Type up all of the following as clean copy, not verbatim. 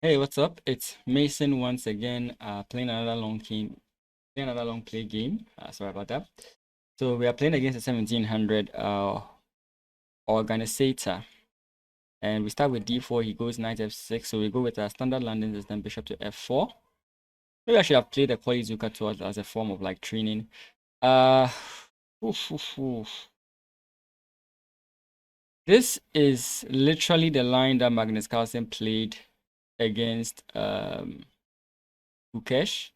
Hey, what's up? It's Mason once again, playing another long play game. Sorry about that. So we are playing against a 1700 organizer, and we start with d4. He goes knight f6, so we go with our standard landing system, bishop to f4. Maybe I should have played the Koizuka towards as a form of like training. Uh, oof, oof, oof. This is literally the line that Magnus Carlsen played against Bukesh.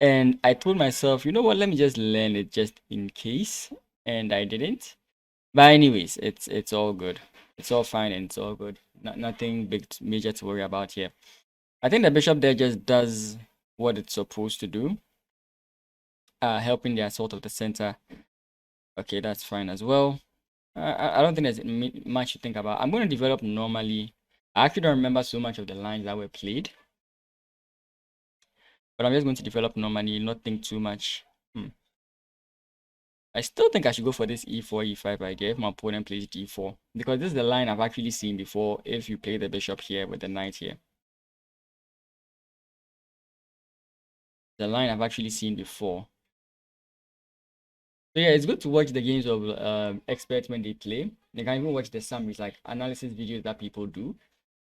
And I told myself, you know what, let me just learn it just in case. And I didn't. But anyways, it's all good. It's all fine and it's all good. Nothing big major to worry about here. I think the bishop there just does what it's supposed to do. Helping the assault of the center. Okay, that's fine as well. I don't think there's much to think about. I'm going to develop normally. I actually don't remember so much of the lines that were played. But I'm just going to develop normally, not think too much. I still think I should go for this e4, e5 idea if my opponent plays d4. Because this is the line I've actually seen before if you play the bishop here with the knight here. The line I've actually seen before. So yeah, it's good to watch the games of experts when they play. You can even watch the summaries, like analysis videos that people do.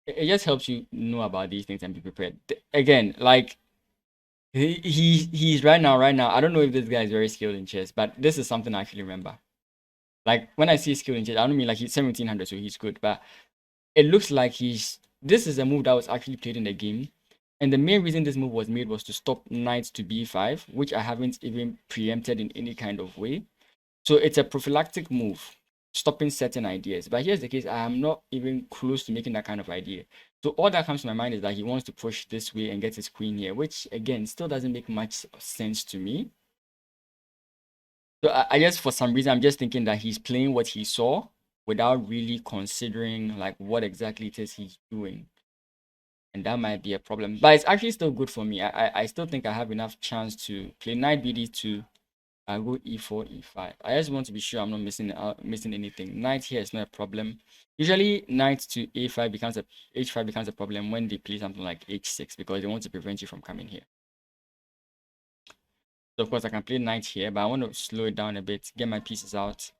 It just helps you know about these things and be prepared. Again, like he's right now. I don't know if this guy is very skilled in chess, but this is something I actually remember. Like when I see skill in chess, I don't mean like he's 1700, so he's good, but it looks like this is a move that was actually played in the game. And the main reason this move was made was to stop knight to b5, which I haven't even preempted in any kind of way. So it's a prophylactic move, stopping certain ideas. But here's the case, I am not even close to making that kind of idea. So all that comes to my mind is that he wants to push this way and get his queen here, which again, still doesn't make much sense to me. So I guess for some reason, I'm just thinking that he's playing what he saw without really considering like what exactly it is he's doing. And that might be a problem. But it's actually still good for me. I still think I have enough chance to play knight bd2. I go e4, e5. I just want to be sure I'm not missing anything. Knight here is not a problem. Usually knight to a5 becomes a h5 becomes a problem when they play something like h6 because they want to prevent you from coming here. So of course I can play knight here, but I want to slow it down a bit, get my pieces out,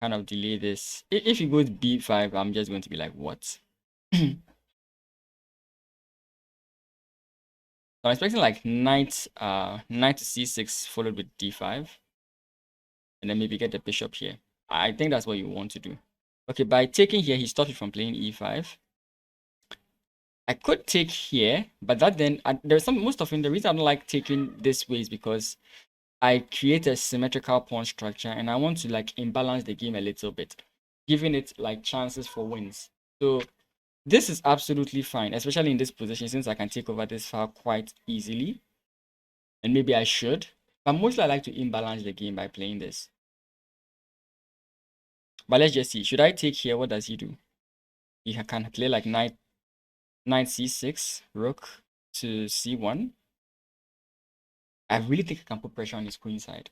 kind of delay this. If he goes b5, I'm just going to be like, what? So I'm expecting like knight to c6 followed with d5. And then maybe get the bishop here. I think that's what you want to do. Okay, by taking here, he stopped me from playing e5. I could take here, but that then there's most often the reason I don't like taking this way is because I create a symmetrical pawn structure and I want to like imbalance the game a little bit, giving it like chances for wins. So this is absolutely fine, especially in this position since I can take over this file quite easily. And maybe I should, but mostly I like to imbalance the game by playing this. But let's just see. Should I take here? What does he do? He can play like knight c6, rook to c1. I really think I can put pressure on his queen side.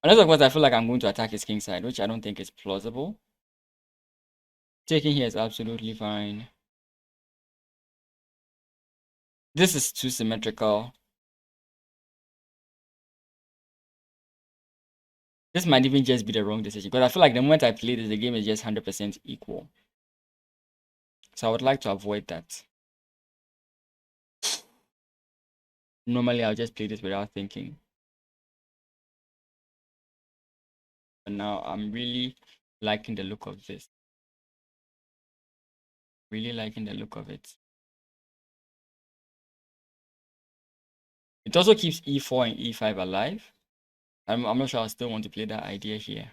Unless, of course, I feel like I'm going to attack his king side, which I don't think is plausible. Taking here is absolutely fine. This is too symmetrical. This might even just be the wrong decision because I feel like the moment I play this, the game is just 100% equal. So I would like to avoid that. Normally, I'll just play this without thinking. But now I'm really liking the look of this. Really liking the look of it. It also keeps e4 and e5 alive. I'm not sure I still want to play that idea here.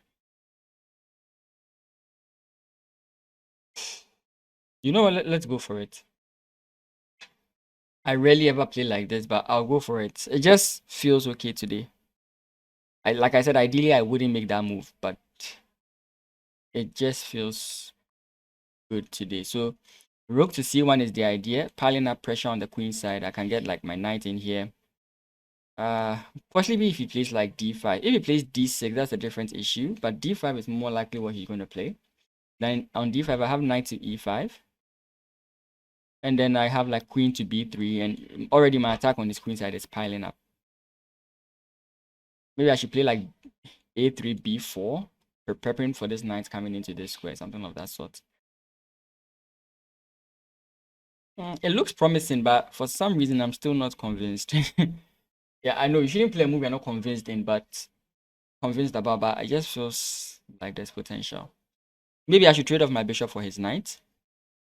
You know what? Let's go for it. I rarely ever play like this, but I'll go for it. It just feels okay today. Like I said, ideally I wouldn't make that move, but it just feels good today. So rook to c1 is the idea. Piling up pressure on the queen side. I can get like my knight in here. Possibly if he plays like d5. If he plays d6, that's a different issue. But d5 is more likely what he's going to play. Then on d5, I have knight to e5. And then I have like queen to b3, and already my attack on this queen side is piling up. Maybe I should play like a3, b4, preparing for this knight coming into this square, something of that sort. It looks promising, but for some reason I'm still not convinced. Yeah, I know you shouldn't play a move you're not convinced in, but convinced about. But it just feels like there's potential. Maybe I should trade off my bishop for his knight,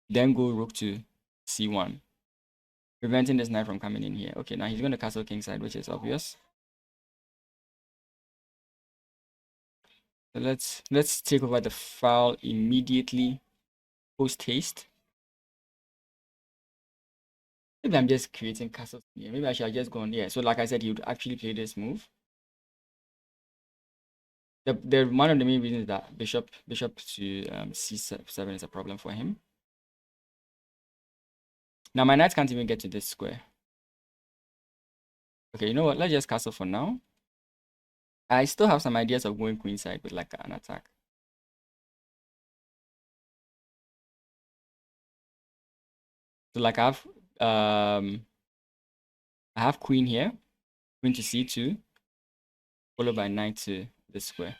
then go rook to c1, preventing this knight from coming in here. Okay, now he's going to castle kingside, which is obvious. So let's take over the file immediately, post haste. Maybe I'm just creating castles here. Maybe I should have just gone here. So like I said, he would actually play this move. The one of the main reasons that bishop to c7 is a problem for him. Now my knight can't even get to this square. Okay, you know what? Let's just castle for now. I still have some ideas of going queenside with like an attack. So like I have queen here, queen to c2, followed by knight to this square.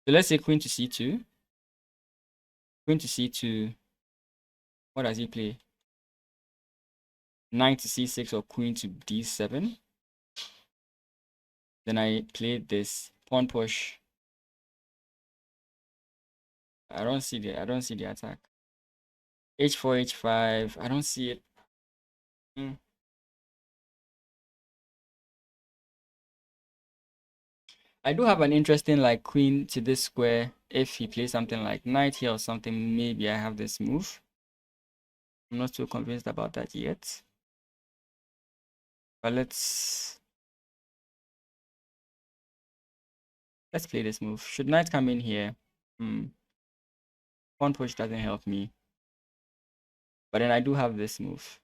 So let's say queen to c2. Queen to c2. What does he play? Knight to c6 or queen to d7. Then I play this pawn push. I don't see the attack. h4, h5. I don't see it. I do have an interesting like queen to this square. If he plays something like knight here or something, maybe I have this move. I'm not so convinced about that yet. But let's play this move. Should knight come in here? Pawn push doesn't help me. But then I do have this move.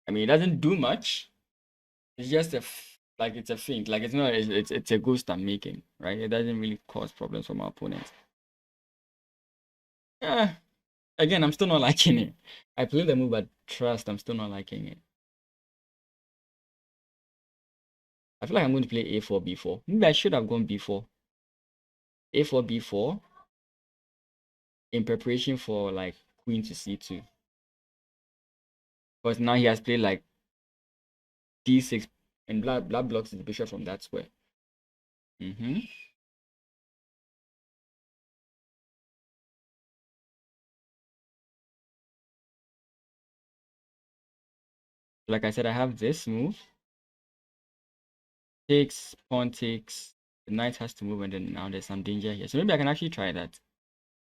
I mean, it doesn't do much. It's just like it's a feint. Like it's not. It's a ghost I'm making, right? It doesn't really cause problems for my opponent. Again, I'm still not liking it. I play the move, but trust, I'm still not liking it. I feel like I'm going to play a4, b4. Maybe I should have gone b4. a4, b4 in preparation for like queen to c2. But now he has played like d6, and black blocks the bishop from that square. Like I said, I have this move. Takes, pawn takes. The knight has to move, and then now there's some danger here. So maybe I can actually try that.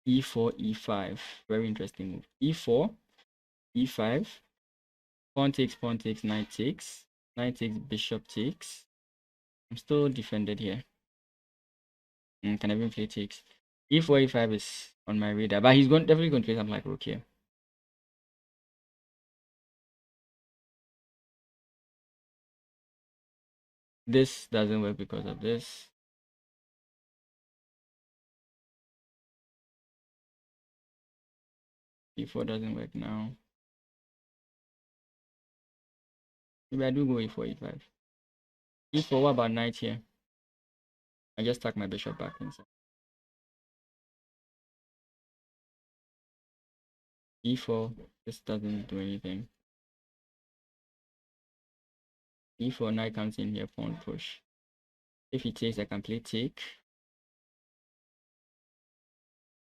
e4, e5. Very interesting move. e4, e5. Pawn takes, knight takes. Knight takes, bishop takes. I'm still defended here. Can I even play takes? e4, e5 is on my radar, but he's definitely going to play something like rook here. This doesn't work because of this. e4 doesn't work now. Maybe I do go e4, e5. e4, what about knight here? I just tuck my bishop back inside. e4, this doesn't do anything. e4, knight comes in here, pawn push. If he takes, I can play take.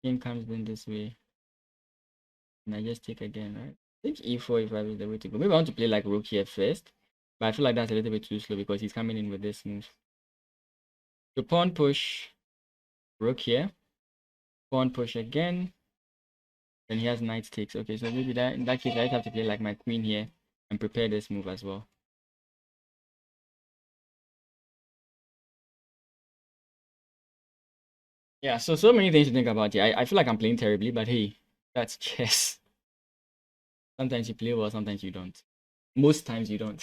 King comes in this way, and I just take again, right? I think e4, e5 is the way to go. Maybe I want to play like rook here first, but I feel like that's a little bit too slow because he's coming in with this move. So pawn push, rook here, pawn push again, then he has knight takes. Okay, so maybe that in that case I just have to play like my queen here and prepare this move as well. Yeah, so many things to think about here. I feel like I'm playing terribly, but hey, that's chess. Sometimes you play well, sometimes you don't. Most times you don't.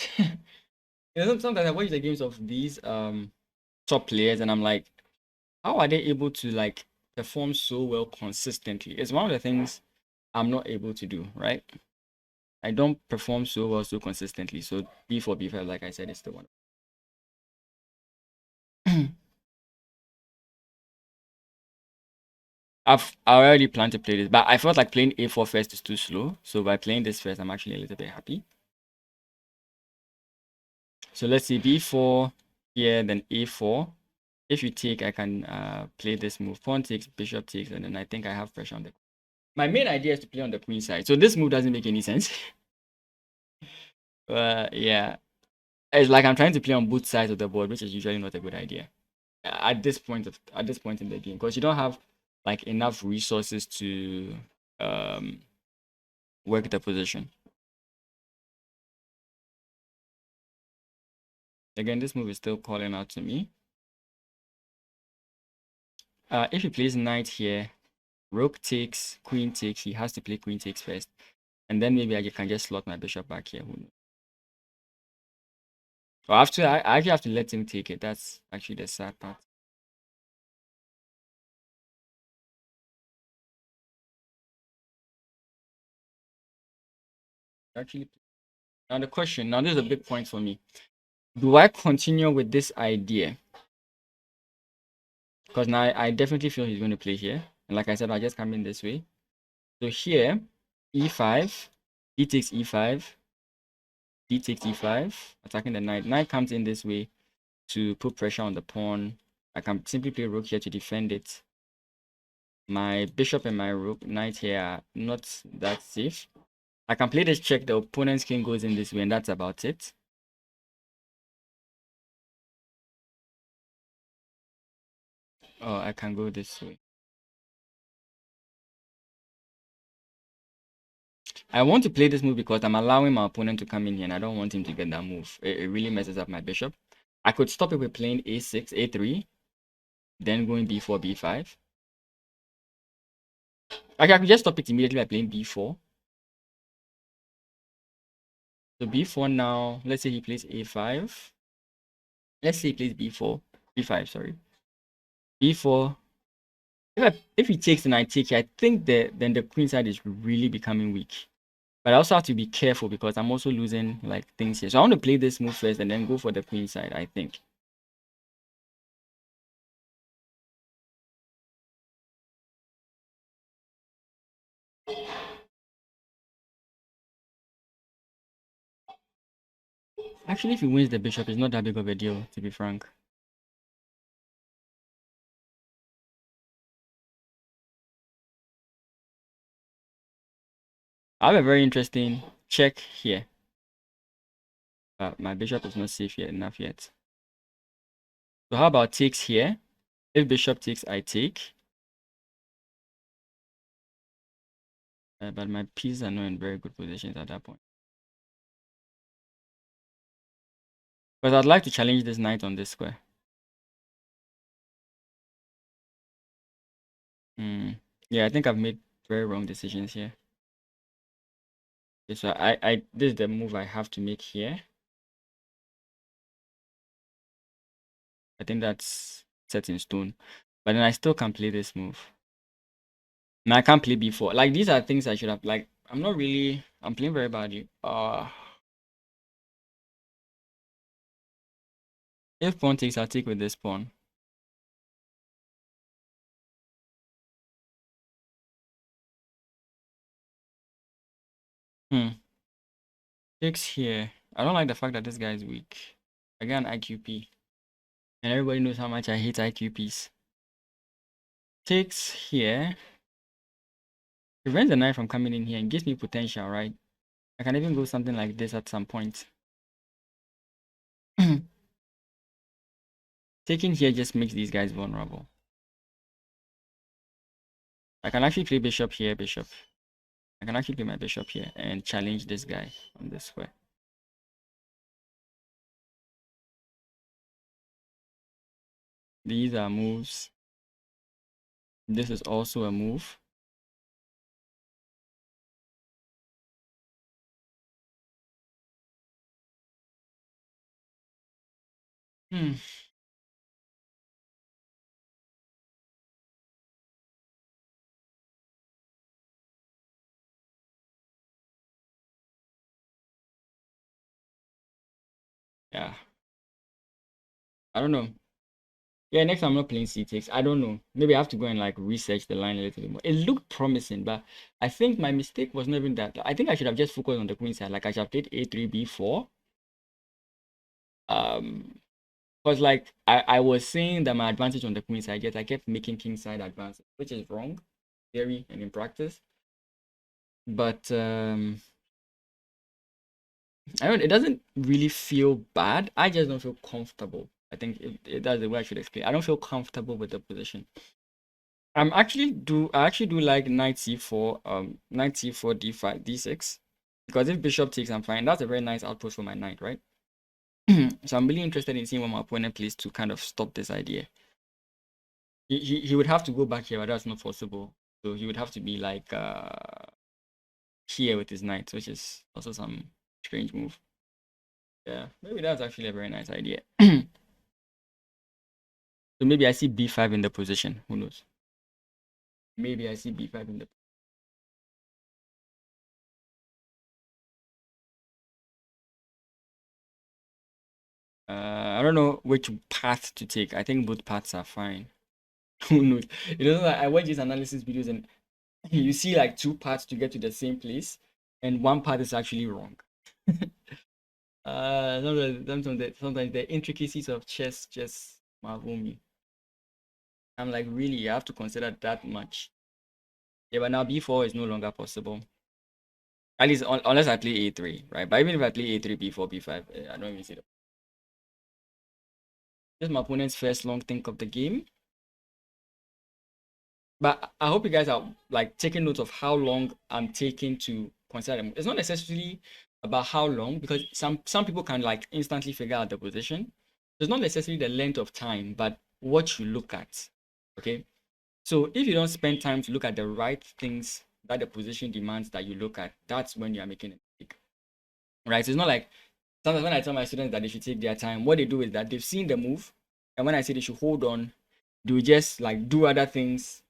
Sometimes I watch the games of these top players and I'm like, how are they able to like perform so well consistently? It's one of the things I'm not able to do, right? I don't perform so well so consistently. So b4, b5, like I said, is the one. I already planned to play this, but I felt like playing a4 first is too slow. So by playing this first, I'm actually a little bit happy. So let's see, b4 here, then a4. If you take, I can play this move. Pawn takes, bishop takes, and then I think I have pressure on the. My main idea is to play on the queen side. So this move doesn't make any sense. Yeah, it's like I'm trying to play on both sides of the board, which is usually not a good idea at this point in the game, because you don't have like enough resources to work the position. Again, this move is still calling out to me. If he plays knight here, rook takes, queen takes, he has to play queen takes first, and then maybe I can just slot my bishop back here. Who knows? Well, after I actually have to let him take it. That's actually the sad part. Actually, now the question. Now this is a big point for me. Do I continue with this idea? Because now I definitely feel he's going to play here. And like I said, I just come in this way. So here, e5, d takes e5, d takes e5, attacking the knight. Knight comes in this way to put pressure on the pawn. I can simply play rook here to defend it. My bishop and my rook, knight here are not that safe. I can play this check. The opponent's king goes in this way, and that's about it. Oh, I can go this way. I want to play this move because I'm allowing my opponent to come in here, and I don't want him to get that move. It really messes up my bishop. I could stop it with playing a6, a3, then going b4, b5. Actually, I could just stop it immediately by playing b4. So b4 now, let's say he plays a5. Let's say he plays b4, b5, sorry. b4. If he takes and I take, I think then the queen side is really becoming weak. But I also have to be careful because I'm also losing like things here. So I want to play this move first and then go for the queen side, I think. Actually, if he wins the bishop, it's not that big of a deal, to be frank. I have a very interesting check here. But my bishop is not safe yet enough yet. So how about takes here? If bishop takes, I take. But my pieces are not in very good positions at that point. But I'd like to challenge this knight on this square. Yeah, I think I've made very wrong decisions here. Okay, so this is the move I have to make here. I think that's set in stone. But then I still can play this move. Now I can't play b4. Like these are things I should have like I'm playing very badly. If pawn takes, I'll take with this pawn. Takes here. I don't like the fact that this guy is weak. Again, IQP. And everybody knows how much I hate IQPs. Takes here. Prevents the knight from coming in here and gives me potential, right? I can even go something like this at some point. Taking here just makes these guys vulnerable. I can actually play bishop here, bishop. I can actually play my bishop here and challenge this guy on this square. These are moves. This is also a move. Hmm. Yeah, I don't know. Yeah, next time I'm not playing c6. I don't know. Maybe I have to go and like research the line a little bit more. It looked promising, but I think my mistake was not even that. I think I should have just focused on the queen side. Like I should have played a3, b4. Um, because like I was saying that my advantage on the queen side, yet I kept making king side advances, which is wrong, theory and in practice. But I don't. It doesn't really feel bad. I just don't feel comfortable. I think that's the way I should explain. I don't feel comfortable with the position. I actually do like knight c4, knight c4, d5, d6. Because if bishop takes, I'm fine. That's a very nice outpost for my knight, right? So I'm really interested in seeing what my opponent plays to kind of stop this idea. He would have to go back here, but that's not possible. So he would have to be like here with his knight, which is also some strange move. Yeah, maybe that's actually a very nice idea. So maybe I see b5 in the position. Who knows? Maybe I see b5 in the. I don't know which path to take. I think both paths are fine. Who knows? You know, like I watch these analysis videos and you see like two paths to get to the same place, and one path is actually wrong. Sometimes the intricacies of chess just marvel me. I'm like, really, you have to consider that much. Yeah, but now b4 is no longer possible. At least unless I play a3, right? But even if I play a3, b4, b5, I don't even see that. This is my opponent's first long think of the game. But I hope you guys are like taking note of how long I'm taking to consider them. It's not necessarily about how long, because some people can like instantly figure out the position. It's not necessarily the length of time, but what you look at. Okay. So if you don't spend time to look at the right things that the position demands that you look at, that's when you are making a mistake. Right. So it's not like sometimes when I tell my students that they should take their time, what they do is that they've seen the move, and when I say they should hold on, they just like do other things,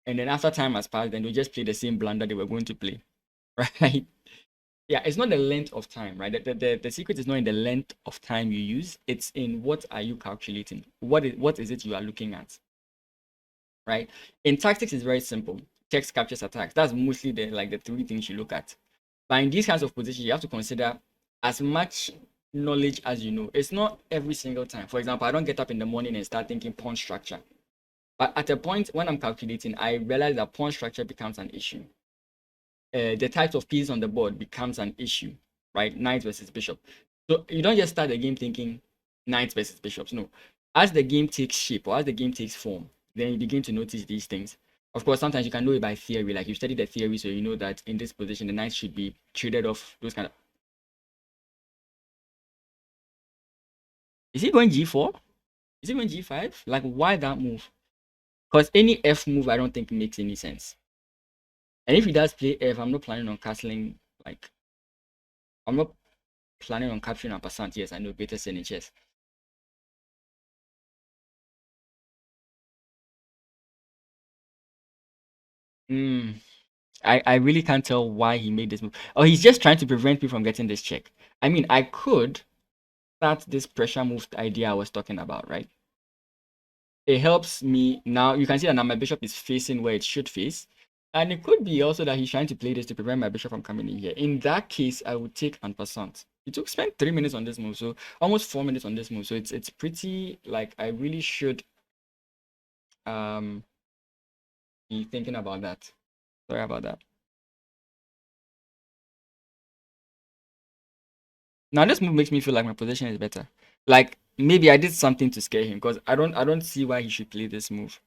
and then after time has passed, then they just play the same blunder they were going to play, right? Yeah, it's not the length of time, right? The secret is not in the length of time you use. It's in what are you calculating? What is it you are looking at, right? In tactics, it's very simple. Text captures attacks. That's mostly the three things you look at. But in these kinds of positions, you have to consider as much knowledge as you know. It's not every single time. For example, I don't get up in the morning and start thinking pawn structure. But at a point when I'm calculating, I realize that pawn structure becomes an issue. The types of pieces on the board becomes an issue, right? Knight versus bishop. So you don't just start the game thinking knights versus bishops. No. As the game takes shape or as the game takes form, then you begin to notice these things. Of course, sometimes you can know it by theory, like you study the theory, so you know that in this position, the knight should be traded off, those kind of. Is he going g4? Is he going g5? Like, why that move? Because any f move, I don't think makes any sense. And if he does play f, I'm not planning on castling, like, I'm not planning on capturing a percent. Yes, I know better in chess. Hmm. I really can't tell why he made this move. Or he's just trying to prevent me from getting this check. I mean, I could start this pressure move idea I was talking about, right? It helps me now. You can see that now my bishop is facing where it should face. And it could be also that he's trying to play this to prevent my bishop from coming in here. In that case, I would take en passant. It took spent 3 minutes on this move, so almost 4 minutes on this move. So it's pretty like I really should um be thinking about that. Sorry about that. Now this move makes me feel like my position is better. Like maybe I did something to scare him because I don't see why he should play this move.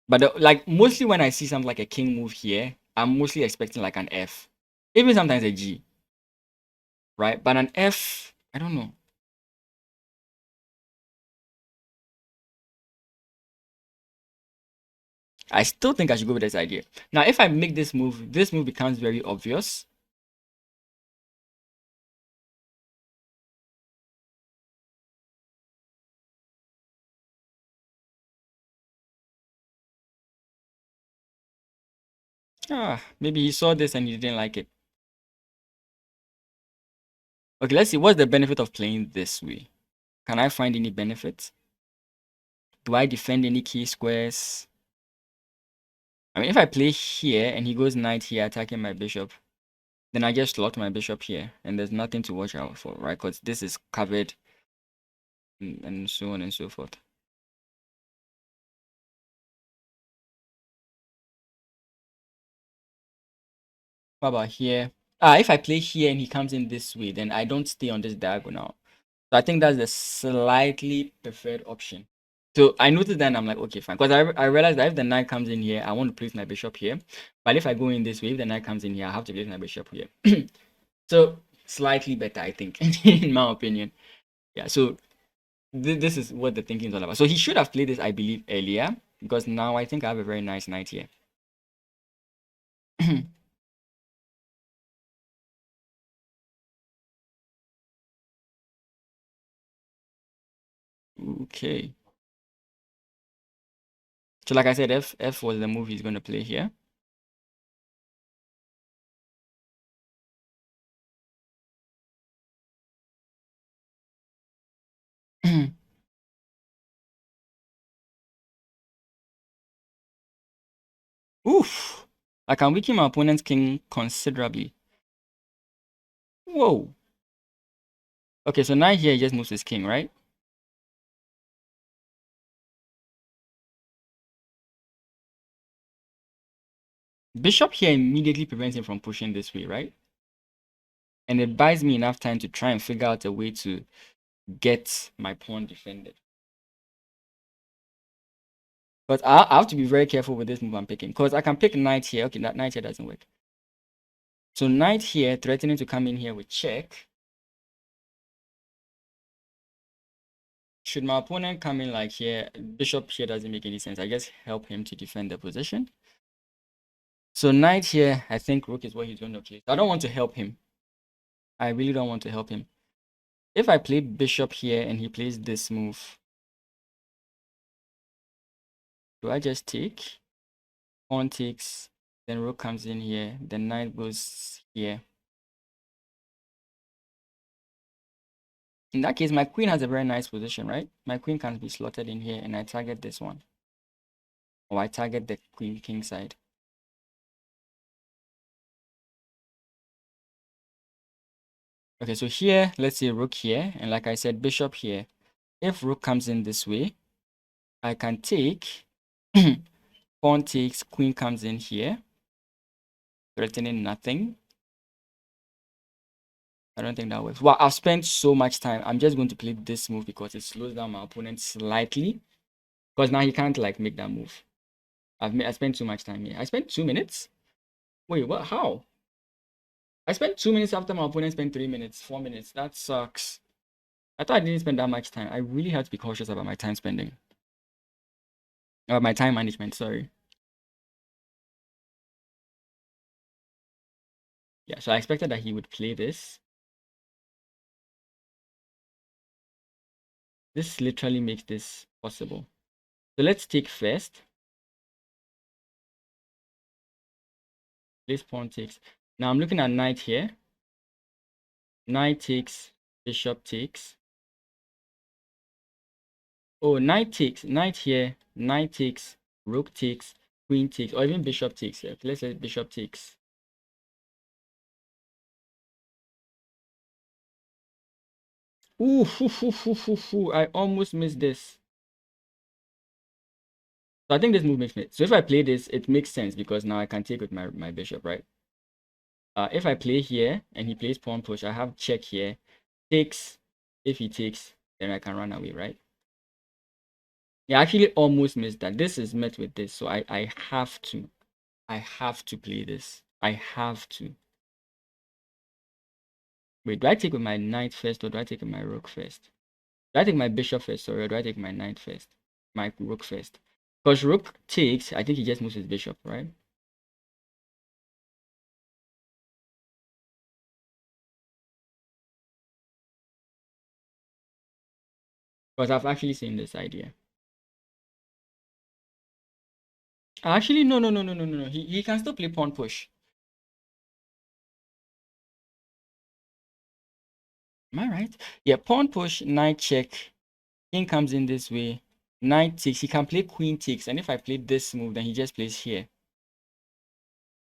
But like mostly when I see something like a king move here, I'm mostly expecting like an F, even sometimes a G, right? But an F, I don't know. I still think I should go with this idea. Now, if I make this move becomes very obvious. Maybe he saw this and he didn't like it. Okay, let's see. What's the benefit of playing this way? Can I find any benefits? Do I defend any key squares? I mean, if I play here and he goes knight here attacking my bishop, then I just slot my bishop here and there's nothing to watch out for, right? Because this is covered and so on and so forth. What about here? If I play here and he comes in this way, then I don't stay on this diagonal. So I think that's the slightly preferred option. So I noticed that and I'm like, okay, fine. Because I realized that if the knight comes in here, I want to place my bishop here. But if I go in this way, if the knight comes in here, I have to place my bishop here. So slightly better, I think, in my opinion. Yeah, so this is what the thinking is all about. So he should have played this, I believe, earlier. Because now I think I have a very nice knight here. Okay. So like I said, F was the move he's going to play here. Oof. I can weaken my opponent's king considerably. Whoa. Okay, so now here he just moves his king, right? Bishop here immediately prevents him from pushing this way, right? And it buys me enough time to try and figure out a way to get my pawn defended. But I have to be very careful with this move I'm picking. Because I can pick knight here. Okay, that knight here doesn't work. So knight here, threatening to come in here with check. Should my opponent come in like here, bishop here doesn't make any sense. I guess help him to defend the position. So knight here, I think rook is what he's going to play. I don't want to help him. I really don't want to help him. If I play bishop here and he plays this move, do I just take? Pawn takes, then rook comes in here, then knight goes here. In that case, my queen has a very nice position, right? My queen can be slotted in here and I target this one. Or I target the queen king side. Okay, so here, let's say rook here. And like I said, bishop here. If rook comes in this way, I can take. Pawn takes, queen comes in here. Threatening nothing. I don't think that works. Well, I've spent so much time. I'm just going to play this move because it slows down my opponent slightly. Because now he can't like make that move. I spent too much time here. I spent 2 minutes. Wait, what? How? I spent 2 minutes after my opponent spent 3 minutes, 4 minutes. That sucks. I thought I didn't spend that much time. I really have to be cautious about my time spending. My time management, sorry. Yeah, so I expected that he would play this. This literally makes this possible. So let's take first. This pawn takes. Now I'm looking at knight here. Knight takes, bishop takes. Oh, knight takes, knight here, knight takes, rook takes, queen takes, or even bishop takes here. Let's say bishop takes. Ooh, I almost missed this. So I think this move makes sense. So if I play this, it makes sense because now I can take with my bishop, right? If I play here and he plays pawn push, I have check here. Takes. If he takes, then I can run away, right? Yeah, I actually almost missed that. This is met with this, so I have to. I have to play this. I have to. Wait, do I take with my knight first or do I take with my rook first? Do I take my bishop first, sorry, or do I take my knight first? My rook first. Because rook takes, I think he just moves his bishop, right? Because I've actually seen this idea. Actually, no. He can still play pawn push. Am I right? Yeah, pawn push, knight check. King comes in this way. Knight takes. He can play queen takes. And if I play this move, then he just plays here.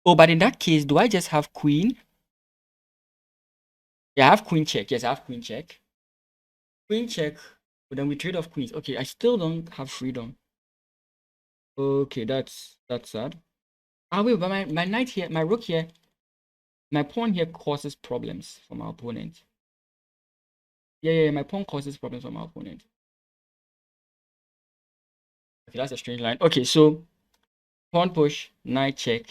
Oh, but in that case, do I just have queen? Yeah, I have queen check. Yes, I have queen check. Queen check. But then we trade off queens. Okay, I still don't have freedom. Okay, that's sad. Ah, wait, but my knight here, my rook here, my pawn here causes problems for my opponent. Yeah, my pawn causes problems for my opponent. Okay, that's a strange line. Okay, so pawn push, knight check,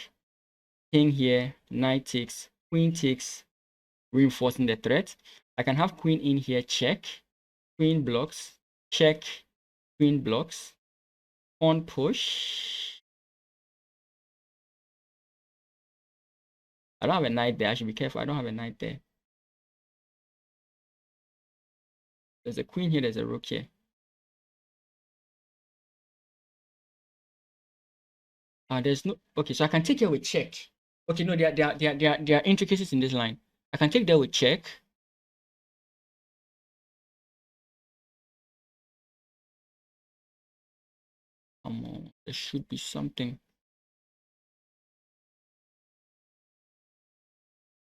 king here, knight takes, queen takes, reinforcing the threat. I can have queen in here, check, queen blocks, check, queen blocks, pawn push. I don't have a knight there. I should be careful. I don't have a knight there. There's a queen here. There's a rook here. There's no. Okay, so I can take here with check. Okay, no, there are intricacies in this line. I can take there with check. Come on, there should be something.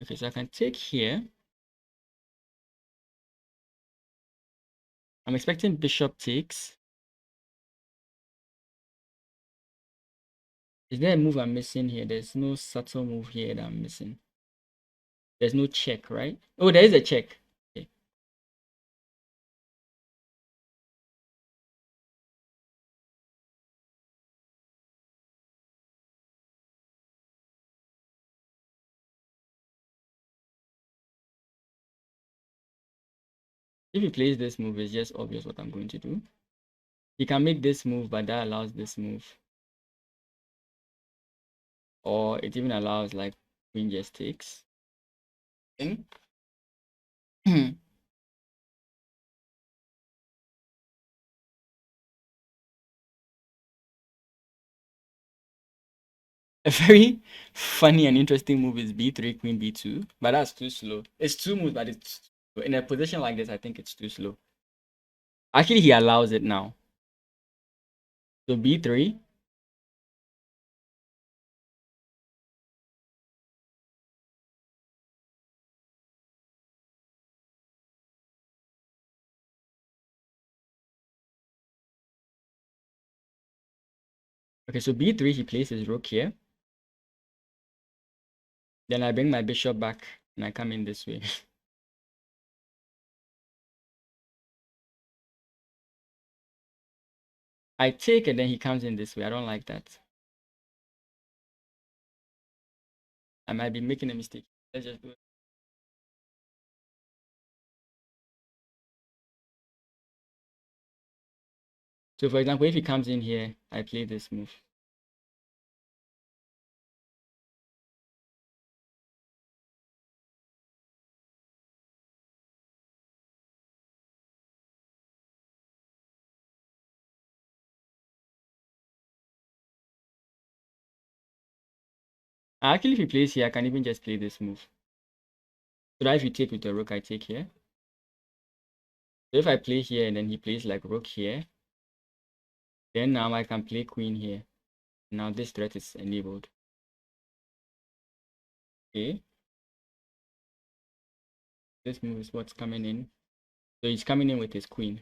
Okay, so I can take here. I'm expecting bishop takes. Is there a move I'm missing here? There's no subtle move here that I'm missing. There's no check, right? Oh, there is a check. Okay. If he plays this move, it's just obvious what I'm going to do. He can make this move, but that allows this move. Or it even allows like queen just takes. Okay. A very funny and interesting move is b3, queen b2, but that's too slow. It's two moves, but it's in a position like this, I think it's too slow. Actually, he allows it now. So b3. Okay, so b3, he plays his rook here. Then I bring my bishop back and I come in this way. I take and then he comes in this way. I don't like that. I might be making a mistake. Let's just do it. So for example, if he comes in here, I play this move. Actually, if he plays here, I can even just play this move. So that if you take with the rook, I take here. So if I play here and then he plays like rook here, then now I can play queen here. Now this threat is enabled. Okay. This move is what's coming in. So he's coming in with his queen.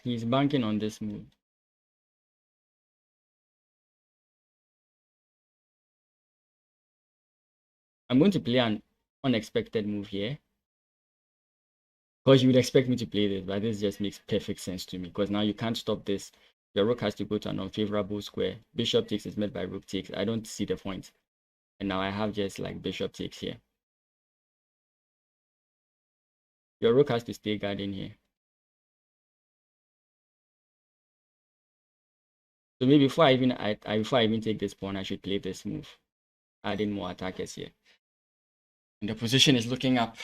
He's banking on this move. I'm going to play an unexpected move here. Because you would expect me to play this, but this just makes perfect sense to me. Because now you can't stop this. Your rook has to go to an unfavorable square. Bishop takes is met by rook takes. I don't see the point. And now I have just like bishop takes here. Your rook has to stay guarding here. So maybe before I even take this pawn, I should play this move, adding more attackers here. And the position is looking up.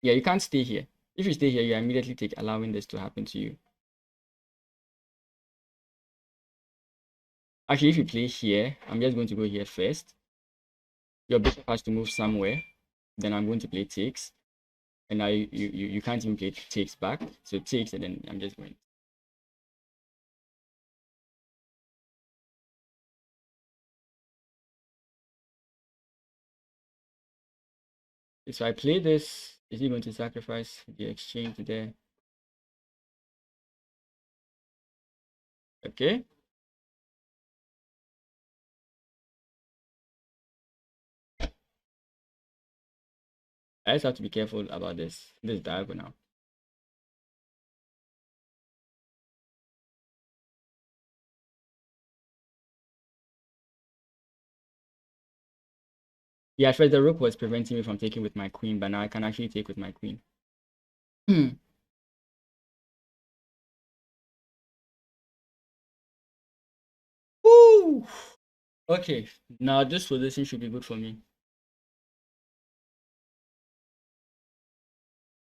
Yeah, you can't stay here. If you stay here, you immediately allowing this to happen to you. Actually, if you play here, I'm just going to go here first. Your bishop has to move somewhere. Then I'm going to play takes. And now you can't even play takes back. So takes, and then I'm just going. So I play this. Is he going to sacrifice the exchange there? Okay. I just have to be careful about this. This is diagonal. Yeah, at first the rook was preventing me from taking with my queen, but now I can actually take with my queen. Woo! Okay, now this position should be good for me.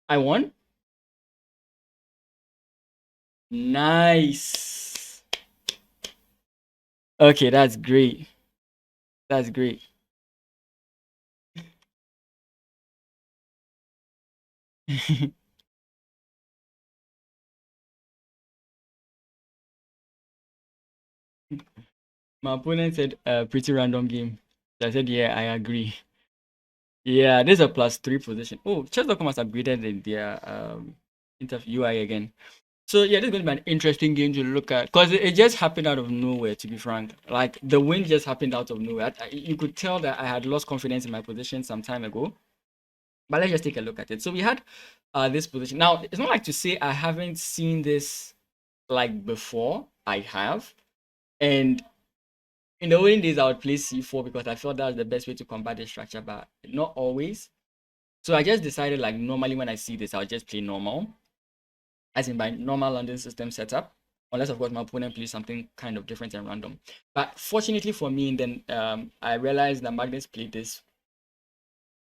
I won? Nice. Okay, that's great. That's great. My opponent said a pretty random game. So I said, yeah, I agree. Yeah, this is a +3 position. Oh, chess.com has upgraded their UI again. So yeah, this is going to be an interesting game to look at because it just happened out of nowhere, to be frank. Like the win just happened out of nowhere. You could tell that I had lost confidence in my position some time ago. But let's just take a look at it. So we had this position. Now, it's not like to say I haven't seen this like before. I have. And in the olden days, I would play c4 because I felt that was the best way to combat the structure, but not always. So I just decided like normally when I see this, I'll just play normal. As in by normal London system setup. Unless of course my opponent plays something kind of different and random. But fortunately for me, then I realized that Magnus played this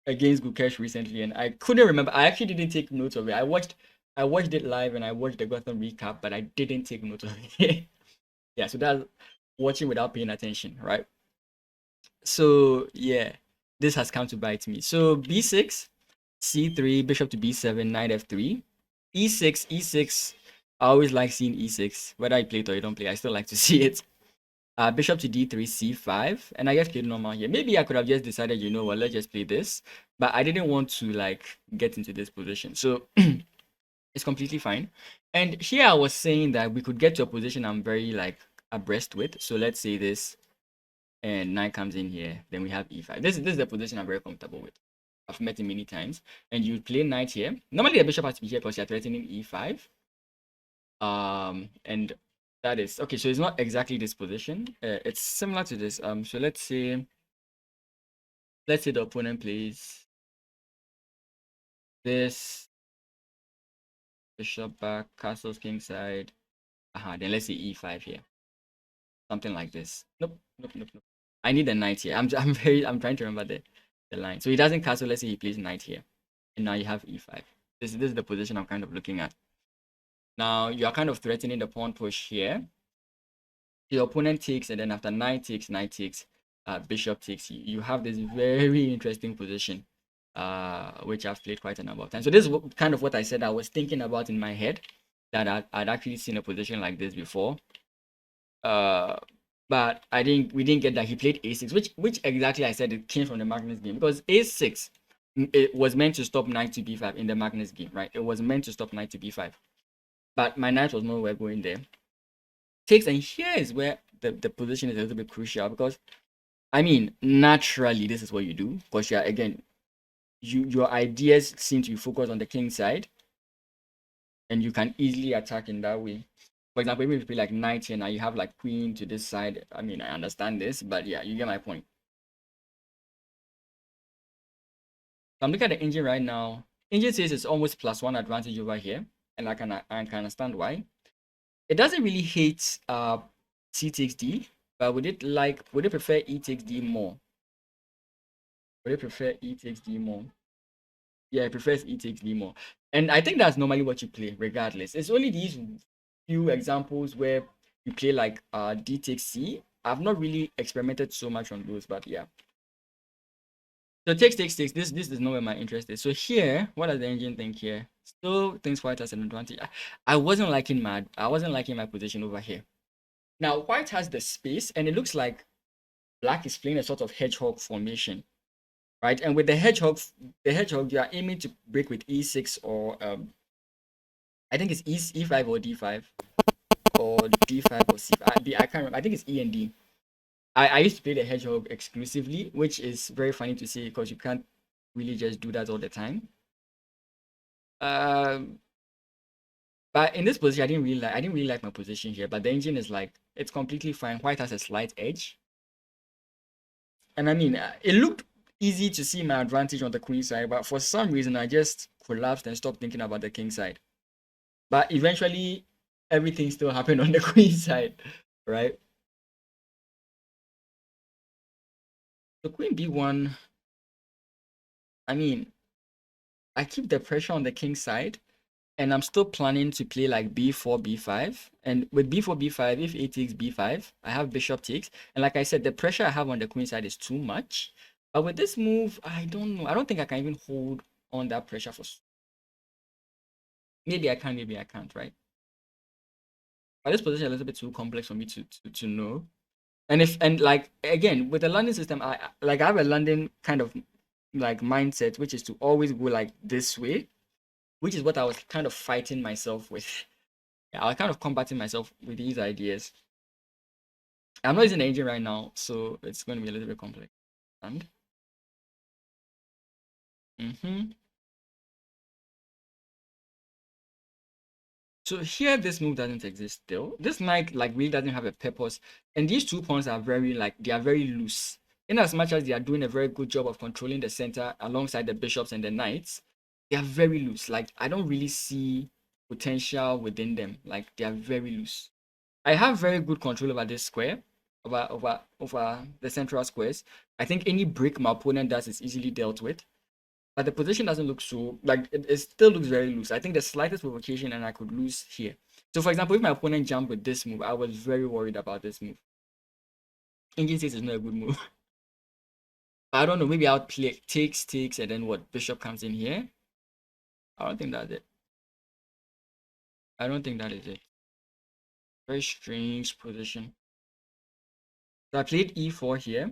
against Gukesh recently, and I couldn't remember. I actually didn't take notes of it. I watched it live and I watched the Gotham recap, but I didn't take notes of it. Yeah, so that's watching without paying attention, right? So yeah, this has come to bite me. So b6, c3, bishop to b7, knight f3, e6, e6. I always like seeing e6, whether I play it or you don't play. I still like to see it. Bishop to d3, c5, and I just played normal here. Maybe I could have just decided, you know what, let's just play this, but I didn't want to like get into this position, so it's completely fine. And here I was saying that we could get to a position I'm very like abreast with. So let's say this, and knight comes in here, then we have e5. This is the position I'm very comfortable with. I've met it many times, and you play knight here. Normally the bishop has to be here because you're threatening e5. And that is okay. So it's not exactly this position. It's similar to this. So let's say the opponent plays this bishop back, castles kingside. Then let's say e5 here, something like this. Nope, nope, nope, nope. I need a knight here. I'm trying to remember the line. So he doesn't castle. Let's say he plays knight here, and now you have e5. This is the position I'm kind of looking at. Now you are kind of threatening the pawn push here. Your opponent takes, and then after knight takes, bishop takes, you have this very interesting position, which I've played quite a number of times. So this is kind of what I said I was thinking about in my head, that I'd actually seen a position like this before. But we didn't get that. He played a6, which exactly I said it came from the Magnus game, because a6 it was meant to stop knight to b5 in the Magnus game, right? It was meant to stop knight to b5, but my knight was nowhere going there. Takes, and here is where the position is a little bit crucial, because I mean naturally this is what you do, because you're again your ideas seem to be focused on the king side, and you can easily attack in that way. For example, even if you play like knight here, now you have like queen to this side. I mean, I understand this, but yeah, you get my point. So I'm looking at the engine right now. Engine says it's almost +1 advantage over here, and I can understand why. It doesn't really hate c takes d, but would it prefer e takes d more? Would it prefer e takes d more? Yeah, it prefers e takes d more. And I think that's normally what you play, regardless. It's only these few examples where you play like D takes C. I've not really experimented so much on those, but yeah. So takes. This is not where my interest is. So here, what does the engine think here? Still thinks white has an advantage. I wasn't liking my position over here. Now white has the space, and it looks like black is playing a sort of hedgehog formation, right? And with the hedgehog, you are aiming to break with e6 or I think it's e5 or d5 or d5 or c5. I can't remember. I think it's e and d. I used to play the hedgehog exclusively, which is very funny to see because you can't really just do that all the time. Um, but in this position, I didn't really like my position here. But the engine is like, it's completely fine. White has a slight edge, and I mean, it looked easy to see my advantage on the queen side, but for some reason, I just collapsed and stopped thinking about the king side. But eventually, everything still happened on the queen side, right? The queen b1. I mean, I keep the pressure on the king side. And I'm still planning to play like b4, b5. And with b4, b5, if a takes b5, I have bishop takes. And like I said, the pressure I have on the queen side is too much. But with this move, I don't know. I don't think I can even hold on that pressure for... Maybe I can, maybe I can't, right? But this position is a little bit too complex for me to know. And like, again, with the London system, I have a London kind of like mindset, which is to always go like this way, which is what I was kind of fighting myself with. Yeah, I was kind of combating myself with these ideas. I'm not using the engine right now, so it's going to be a little bit complex. And so here, this move doesn't exist still. This knight like really doesn't have a purpose, and these 2 pawns are they are very loose. In as much as they are doing a very good job of controlling the center alongside the bishops and the knights, they are very loose. Like, I don't really see potential within them. Like, they are very loose. I have very good control over this square, over the central squares. I think any break my opponent does is easily dealt with. But the position doesn't look so, like, it still looks very loose. I think the slightest provocation and I could lose here. So for example, if my opponent jumped with this move, I was very worried about this move. Engine 6 is not a good move. I don't know, maybe I'll play takes, and then what? Bishop comes in here. I don't think that's it. I don't think that is it. Very strange position. So I played e4 here.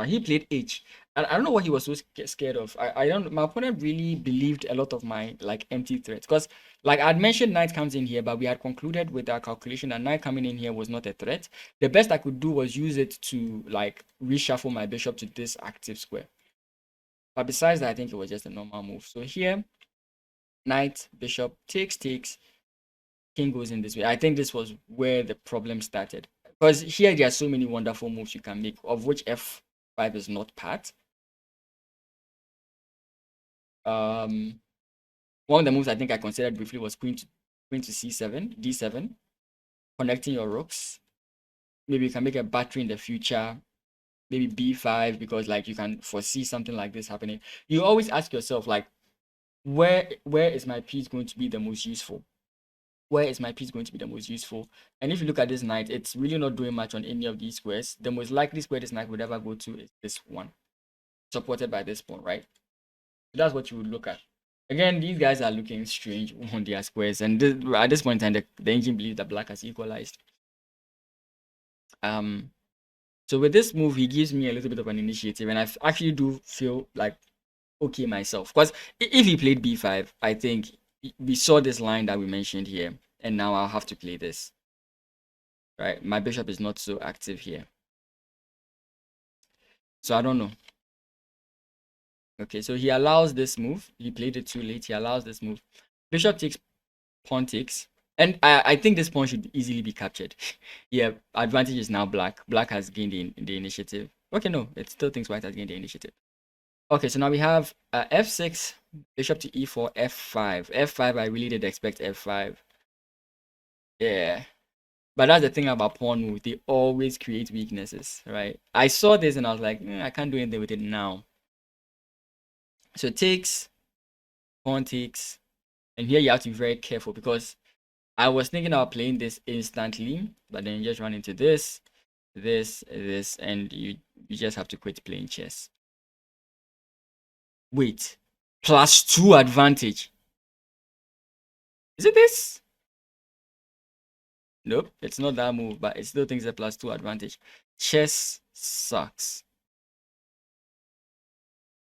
He played H. I don't know what he was so scared of. I don't. My opponent really believed a lot of my like empty threats because, like I'd mentioned, knight comes in here, but we had concluded with our calculation that knight coming in here was not a threat. The best I could do was use it to like reshuffle my bishop to this active square. But besides that, I think it was just a normal move. So here, knight, bishop takes, king goes in this way. I think this was where the problem started because here there are so many wonderful moves you can make, of which f5 is not part. One of the moves I think I considered briefly was queen to c7, d7, connecting your rooks. Maybe you can make a battery in the future. Maybe b5 because like you can foresee something like this happening. You always ask yourself like, where is my piece going to be the most useful? Where is my piece going to be the most useful? And if you look at this knight, it's really not doing much on any of these squares. The most likely square this knight would ever go to is this one, supported by this pawn, right? So that's what you would look at. Again, these guys are looking strange on their squares, and at this point in time, the engine believes that black has equalized. So with this move, he gives me a little bit of an initiative, and I actually do feel like okay myself. Because if he played b5, I think we saw this line that we mentioned here, and now I'll have to play this. Right, my bishop is not so active here, so I don't know. Okay, so he allows this move. He played it too late. He allows this move. Bishop takes, pawn takes. And I think this pawn should easily be captured. Yeah, advantage is now black. Black has gained the initiative. Okay, no, it still thinks white has gained the initiative. Okay, so now we have f6, bishop to e4, f5. f5, I really did expect f5. Yeah. But that's the thing about pawn moves. They always create weaknesses, right? I saw this and I was like, I can't do anything with it now. So takes, pawn takes, And here you have to be very careful because I was thinking about playing this instantly, but then you just run into this, and you just have to quit playing chess. Wait, +2 advantage. Is it this? Nope, it's not that move, but it still thinks a +2 advantage. Chess sucks.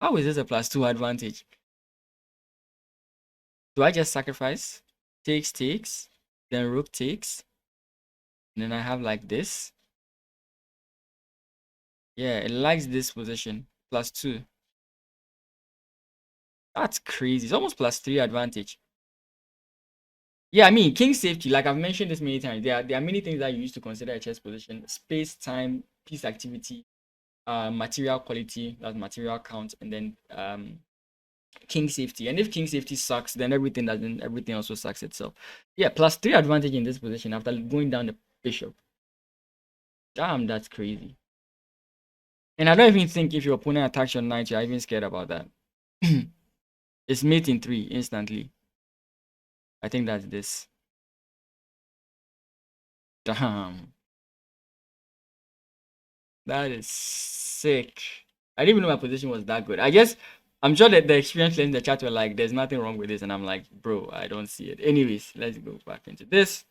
How is this a +2 advantage? Do I just sacrifice? Takes, then rook takes, and then I have like this. Yeah, it likes this position. +2. That's crazy. It's almost +3 advantage. Yeah, I mean, king safety, like I've mentioned this many times, there are many things that you use to consider a chess position: space, time, piece activity, material quality, that's material count, and then king safety. And if king safety sucks, then everything also sucks itself. Yeah, +3 advantage in this position after going down the bishop. Damn, that's crazy. And I don't even think if your opponent attacks your knight, you're even scared about that. It's mate in 3 instantly. I think that's this. Damn. That is sick. I didn't even know my position was that good. I guess I'm sure that the experienced players in the chat were like, there's nothing wrong with this. And I'm like, bro, I don't see it. Anyways, let's go back into this.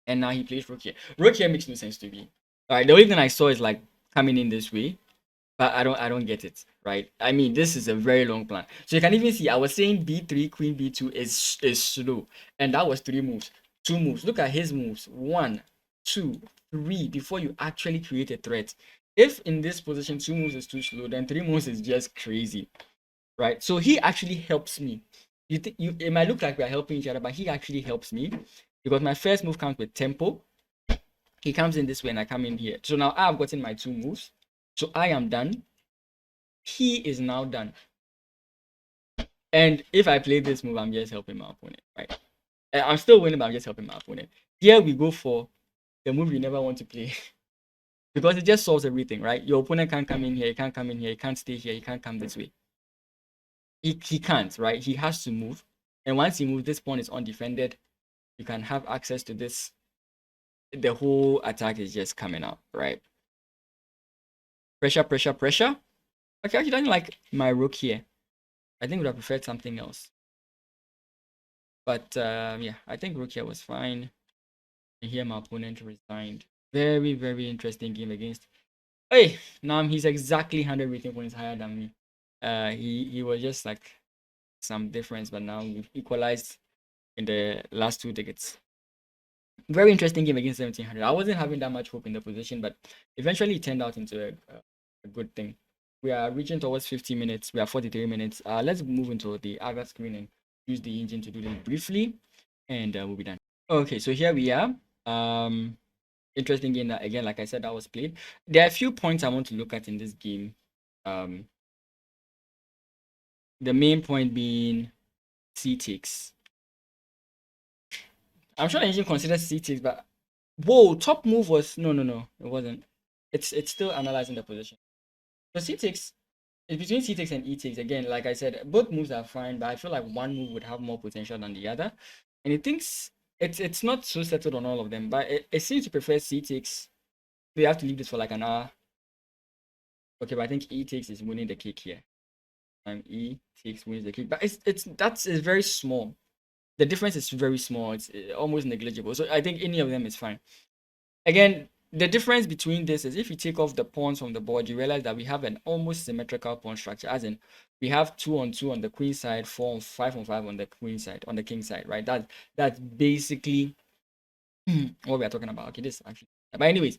And now he plays rook here. Rook here makes no sense to me. Alright, the only thing I saw is like coming in this way. But I don't get it, right? I mean, this is a very long plan. So you can even see I was saying b3, queen b2 is slow. And that was 3 moves. 2 moves. Look at his moves. 1, 2, 3 before you actually create a threat. If in this position 2 moves is too slow, then 3 moves is just crazy. Right? So he actually helps me. It might look like we're helping each other, but he actually helps me. Because my first move comes with tempo. He comes in this way and I come in here. So now I've gotten my 2 moves. So I am done. He is now done. And if I play this move, I'm just helping my opponent, right? I'm still winning, but I'm just helping my opponent. Here we go for the move you never want to play. Because it just solves everything, right? Your opponent can't come in here, he can't come in here, he can't stay here, he can't come this way. He can't, right? He has to move. And once he moves, this pawn is undefended. You can have access to this. The whole attack is just coming out, right? Pressure, pressure, pressure. Okay, actually, I don't like my rook here. I think would have preferred something else. But yeah, I think rook here was fine. And here my opponent resigned. Very, very interesting game against. Hey, now he's exactly 100 rating points higher than me. He was just like some difference, but now we've equalized in the last 2 tickets. Very interesting game against 1700. I wasn't having that much hope in the position, but eventually it turned out into a good thing. We are reaching towards 50 minutes. We are 43 minutes. Let's move into the other screen and use the engine to do this briefly, and we'll be done. Okay, so here we are. Interesting game that, again, like I said, that was played. There are a few points I want to look at in this game. The main point being C takes. I'm sure the engine considers C takes, but whoa, top move was no, it wasn't. It's still analyzing the position. So C takes. It's between C takes and E takes. Again, like I said, both moves are fine, but I feel like one move would have more potential than the other. And it thinks it's not so settled on all of them, but it seems to prefer C takes. We have to leave this for like an hour. Okay, but I think E takes is winning the cake here. E takes wins the cake, but that's very small. The difference is very small. It's almost negligible. So I think any of them is fine. Again, the difference between this is if you take off the pawns from the board, you realize that we have an almost symmetrical pawn structure, as in we have 2 on 2 on the queen side, 4 on 5 on 5 on the queen side, on the king side, right? That's basically what we are talking about. Okay, this actually, but anyways,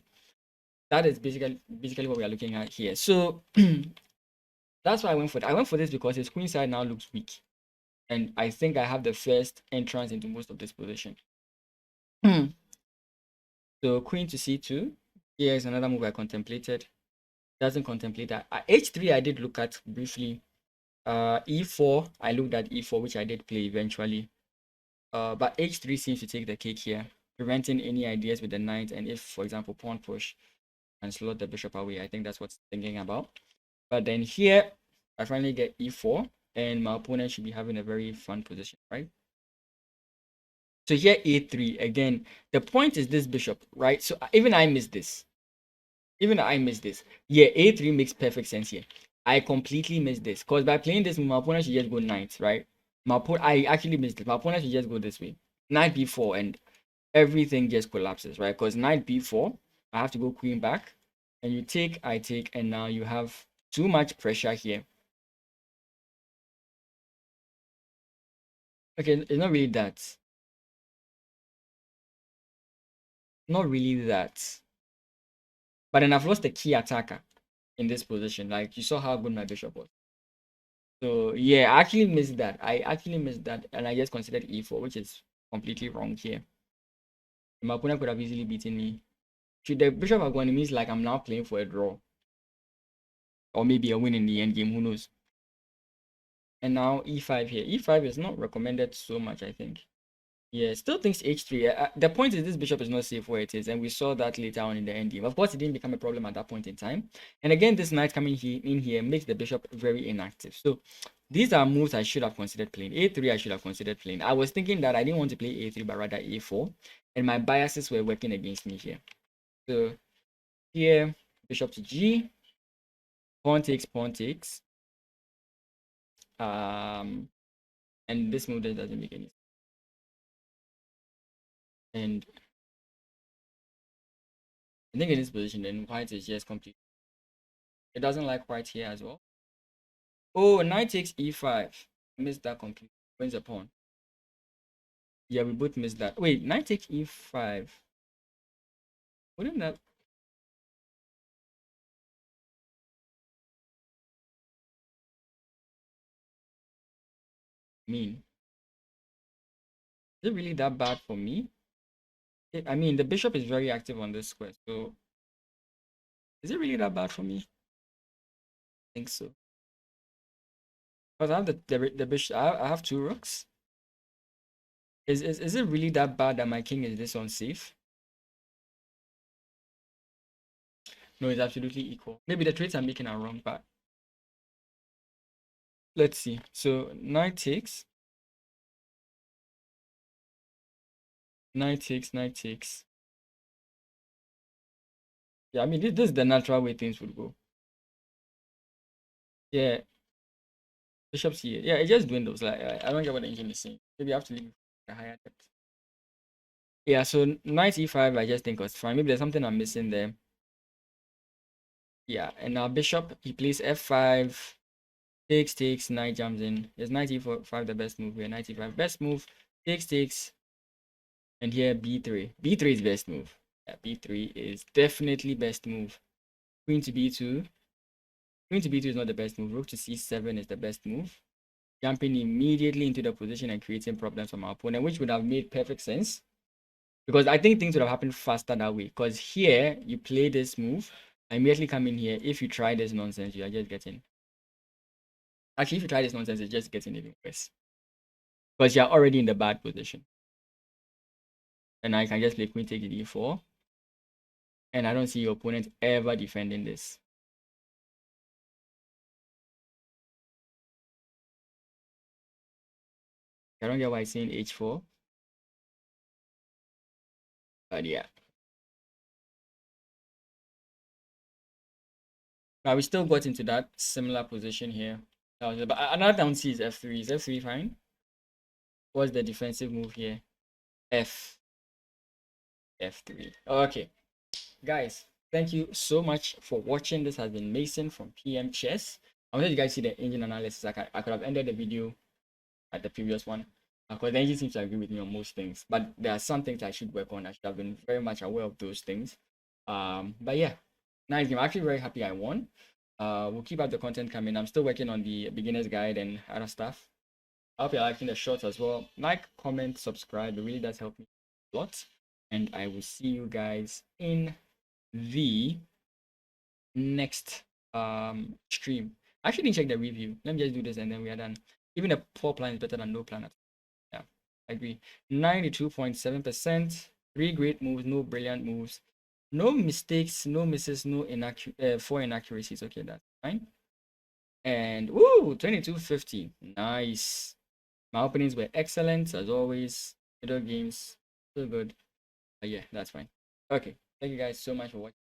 that is basically what we are looking at here. So that's why I went for it. I went for this because his queen side now looks weak, and I think I have the first entrance into most of this position. So queen to c2. Here's another move I contemplated. Doesn't contemplate that. H3 I did look at briefly. E4 I looked at E4, which I did play eventually. But H3 seems to take the cake here, preventing any ideas with the knight. And if, for example, pawn push and slot the bishop away, I think that's what's thinking about. But then here I finally get E4, and my opponent should be having a very fun position, right? So here a3 again. The point is this bishop, right? So even I missed this. Even I missed this. Yeah, a3 makes perfect sense here. I completely missed this because by playing this, my opponent should just go knight, right? I actually missed it. My opponent should just go this way, knight b4, and everything just collapses, right? Because knight b4, I have to go queen back, and you take, I take, and now you have too much pressure here. Okay, it's not really that. Not really that. But then I've lost the key attacker in this position. Like you saw how good my bishop was. So yeah, I actually missed that. I actually missed that, and I just considered e4, which is completely wrong here. My opponent could have easily beaten me. Should the bishop have gone, it means like I'm now playing for a draw, or maybe a win in the end game. Who knows? And now e5 here. E5 is not recommended so much, I think. Yeah, still thinks h3. The point is this bishop is not safe where it is, and we saw that later on in the end game. Of course, it didn't become a problem at that point in time. And again, this knight coming in here makes the bishop very inactive. So these are moves I should have considered playing. a3 I should have considered playing. I was thinking that I didn't want to play a3, but rather a4. And my biases were working against me here. So here, bishop to g, pawn takes, pawn takes. And this move doesn't make any sense. And I think in this position, then white is just complete. It doesn't like white here as well. Oh, knight takes e5. Missed that completely. Wins a pawn. Yeah, we both missed that. Wait, knight takes e5. Wouldn't that mean? Is it really that bad for me? I mean, the bishop is very active on this square, so is it really that bad for me? I think so. Because I have the bishop. I have two rooks. Is it really that bad that my king is this unsafe? No, it's absolutely equal. Maybe the trades I'm making are wrong, but let's see. So knight takes, knight takes, knight takes. Yeah, I mean this is the natural way things would go. Yeah, bishop's here. Yeah, it just dwindles. Like I don't get what the engine is saying. Maybe I have to leave a higher depth. Yeah, so knight e5 I just think was fine. Maybe there's something I'm missing there. Yeah, and now bishop, he plays f5, takes, knight jumps in. Is knight e5 the best move here? Knight e5 best move, takes, and here b3. b3 is best move. Yeah, b3 is definitely best move. Queen to b2. Queen to b2 is not the best move. Rook to c7 is the best move. Jumping immediately into the position and creating problems for my opponent, which would have made perfect sense. Because I think things would have happened faster that way. Because here, you play this move, I immediately come in here. If you try this nonsense, you are just getting... Actually, if you try this nonsense, it's just getting even worse. Because you're already in the bad position. And I can just play queen takes d4. And I don't see your opponent ever defending this. I don't get why it's saying h4. But yeah. But we still got into that similar position here. But another down C is f3. Is f3 fine? What's the defensive move here? F. F3. Okay. Guys, thank you so much for watching. This has been Mason from PMChess. I wanted you guys to see the engine analysis. I could have ended the video at the previous one because the engine seems to agree with me on most things. But there are some things I should work on. I should have been very much aware of those things. But yeah, nice game. I'm actually very happy I won. We'll keep up the content coming. I'm still working on the beginner's guide and other stuff. I hope you're liking the shorts as well. Like, comment, subscribe. It really does help me a lot. And I will see you guys in the next stream. I actually didn't check the review. Let me just do this and then we are done. Even a poor plan is better than no plan. Yeah, I agree. 92.7%. 3 great moves, no brilliant moves, no mistakes, no misses, no four inaccuracies. Okay, that's fine. And woo, 2250. Nice. My openings were excellent as always. Video games, so good. But yeah, that's fine. Okay, thank you guys so much for watching.